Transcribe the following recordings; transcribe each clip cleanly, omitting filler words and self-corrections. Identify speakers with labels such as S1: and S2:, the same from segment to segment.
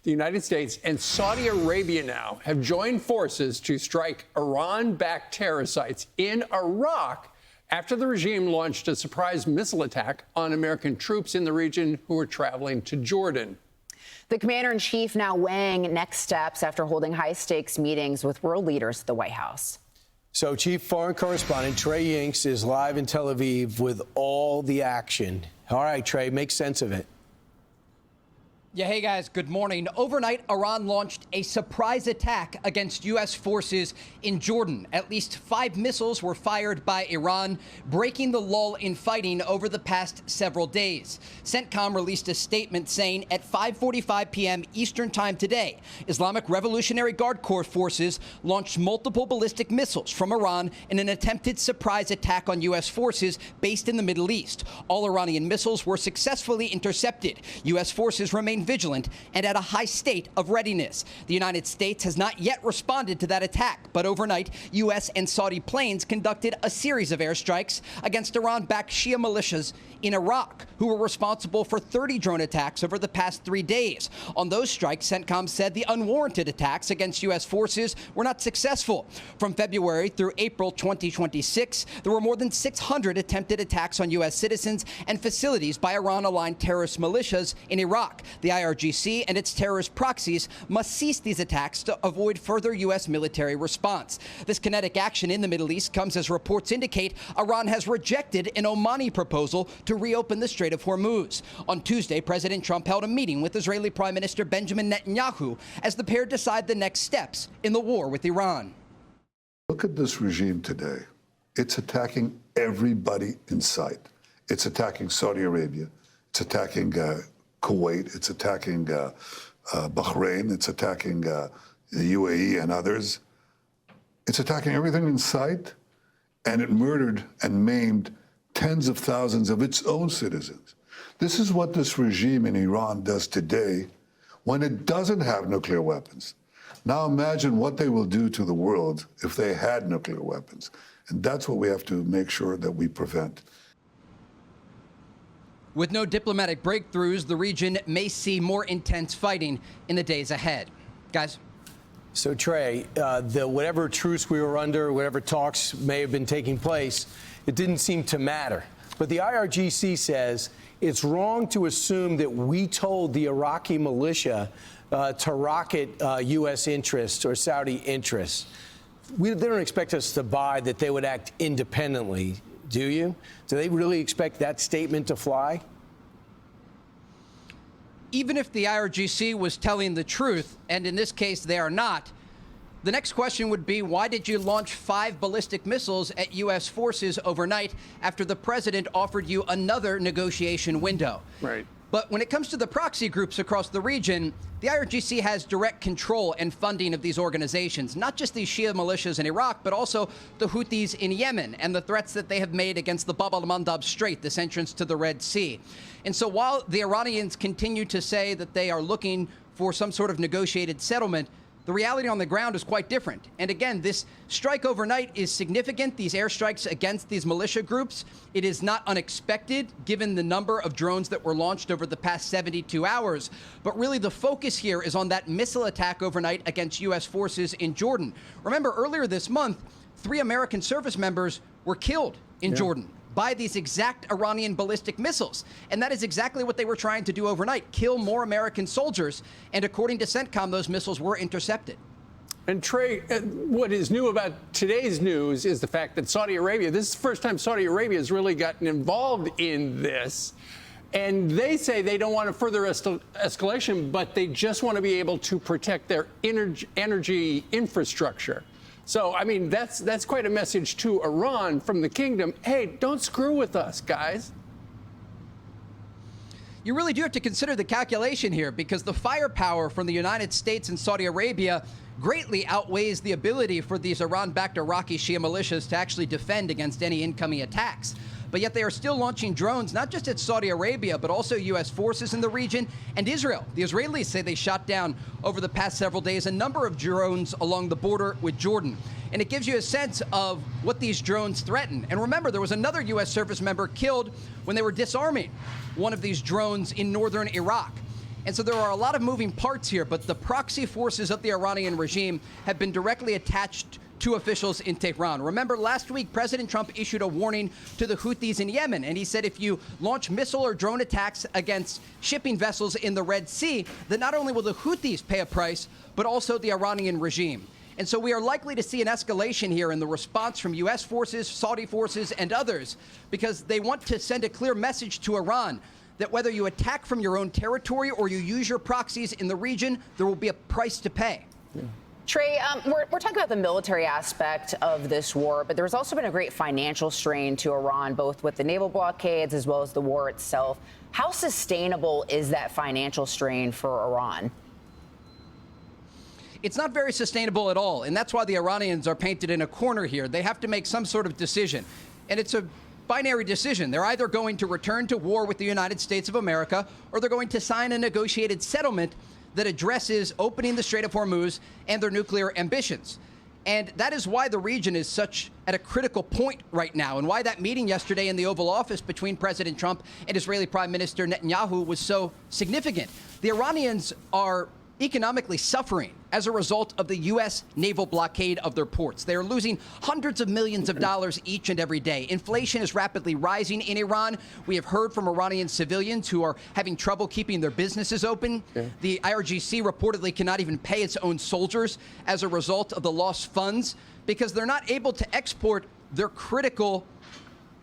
S1: The United States and Saudi Arabia now have joined forces to strike Iran-backed terror sites in Iraq after the regime launched a surprise missile attack on American troops in the region who were traveling to Jordan.
S2: The commander-in-chief now weighing next steps after holding high-stakes meetings with world leaders at the White House.
S3: So Chief Foreign Correspondent Trey Yingst is live in Tel Aviv with all the action. All right, Trey, make sense of it.
S4: Yeah, hey guys, good morning. Overnight, Iran launched a surprise attack against U.S. forces in Jordan. At least 5 missiles were fired by Iran, breaking the lull in fighting over the past several days. CENTCOM released a statement saying at 5:45 p.m. Eastern Time today, Islamic Revolutionary Guard Corps forces launched multiple ballistic missiles from Iran in an attempted surprise attack on U.S. forces based in the Middle East. All Iranian missiles were successfully intercepted. U.S. forces remain vigilant and at a high state of readiness. The United States has not yet responded to that attack, but overnight, U.S. and Saudi planes conducted a series of airstrikes against Iran-backed Shia militias in Iraq, who were responsible for 30 drone attacks over the past 3 days. On those strikes, CENTCOM said the unwarranted attacks against U.S. forces were not successful. From February through April 2026, there were more than 600 attempted attacks on U.S. citizens and facilities by Iran-aligned terrorist militias in Iraq. The IRGC and its terrorist proxies must cease these attacks to avoid further U.S. military response. This kinetic action in the Middle East comes as reports indicate Iran has rejected an Omani proposal to reopen the Strait of Hormuz. On Tuesday, President Trump held a meeting with Israeli Prime Minister Benjamin Netanyahu as the pair decide the next steps in the war with Iran.
S5: Look at this regime today. It's attacking everybody in sight. It's attacking Saudi Arabia. It's attacking Kuwait. It's attacking Bahrain. It's attacking the UAE and others. It's attacking everything in sight, and it murdered and maimed tens of thousands of its own citizens. This is what this regime in Iran does today when it doesn't have nuclear weapons. Now imagine what they will do to the world if they had nuclear weapons. And that's what we have to make sure that we prevent.
S4: With no diplomatic breakthroughs, the region may see more intense fighting in the days ahead. Guys?
S3: So, Trey, whatever truce we were under, whatever talks may have been taking place, it didn't seem to matter. But the IRGC says it's wrong to assume that we told the Iraqi militia to rocket U.S. interests or Saudi interests. They don't expect us to buy that they would act independently, do you? Do they really expect that statement to fly?
S4: Even if the IRGC was telling the truth, and in this case they are not, the next question would be, why did you launch 5 ballistic missiles at U.S. forces overnight after the president offered you another negotiation window?
S1: Right.
S4: But when it comes to the proxy groups across the region, the IRGC has direct control and funding of these organizations, not just these Shia militias in Iraq, but also the Houthis in Yemen and the threats that they have made against the Bab al-Mandab Strait, this entrance to the Red Sea. And so while the Iranians continue to say that they are looking for some sort of negotiated settlement, the reality on the ground is quite different. And again, this strike overnight is significant, these airstrikes against these militia groups. It is not unexpected, given the number of drones that were launched over the past 72 hours. But really, the focus here is on that missile attack overnight against U.S. forces in Jordan. Remember, earlier this month, 3 American service members were killed in Jordan by these exact Iranian ballistic missiles. And that is exactly what they were trying to do overnight, kill more American soldiers. And according to CENTCOM, those missiles were intercepted.
S1: And Trey, what is new about today's news is the fact that Saudi Arabia, this is the first time Saudi Arabia has really gotten involved in this. And they say they don't want a further escalation, but they just want to be able to protect their energy infrastructure. So, I mean, that's quite a message to Iran from the kingdom. Hey, don't screw with us, guys.
S4: You really do have to consider the calculation here, because the firepower from the United States and Saudi Arabia greatly outweighs the ability for these Iran-backed Iraqi Shia militias to actually defend against any incoming attacks. But yet they are still launching drones, not just at Saudi Arabia, but also U.S. forces in the region and Israel. The Israelis say they shot down over the past several days a number of drones along the border with Jordan. And it gives you a sense of what these drones threaten. And remember, there was another U.S. service member killed when they were disarming one of these drones in northern Iraq. And so there are a lot of moving parts here, but the proxy forces of the Iranian regime have been directly attached to officials in Tehran. Remember, last week, President Trump issued a warning to the Houthis in Yemen, and he said if you launch missile or drone attacks against shipping vessels in the Red Sea, then not only will the Houthis pay a price, but also the Iranian regime. And so we are likely to see an escalation here in the response from U.S. forces, Saudi forces, and others, because they want to send a clear message to Iran that whether you attack from your own territory or you use your proxies in the region, there will be a price to pay.
S3: Yeah.
S2: Trey, we're talking about the military aspect of this war, but there's also been a great financial strain to Iran, both with the naval blockades as well as the war itself. How sustainable is that financial strain for Iran?
S4: It's not very sustainable at all, and that's why the Iranians are painted in a corner here. They have to make some sort of decision, and it's a binary decision. They're either going to return to war with the United States of America, or they're going to sign a negotiated settlement that addresses opening the Strait of Hormuz and their nuclear ambitions. And that is why the region is such at a critical point right now, and why that meeting yesterday in the Oval Office between President Trump and Israeli Prime Minister Netanyahu was so significant. The Iranians are economically suffering as a result of the U.S. naval blockade of their ports. They are losing hundreds of millions of dollars each and every day. Inflation is rapidly rising in Iran. We have heard from Iranian civilians who are having trouble keeping their businesses open. Yeah. The IRGC reportedly cannot even pay its own soldiers as a result of the lost funds because they're not able to export their critical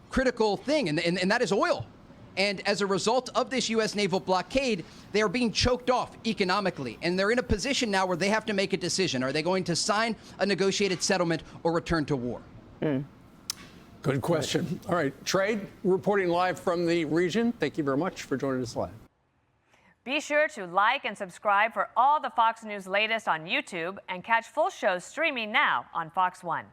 S4: thing, and that is oil. And as a result of this U.S. naval blockade, they are being choked off economically. And they're in a position now where they have to make a decision. Are they going to sign a negotiated settlement or return to war?
S1: Good question. All right, Trey, reporting live from the region. Thank you very much for joining us live.
S6: Be sure to like and subscribe for all the Fox News latest on YouTube and catch full shows streaming now on Fox One.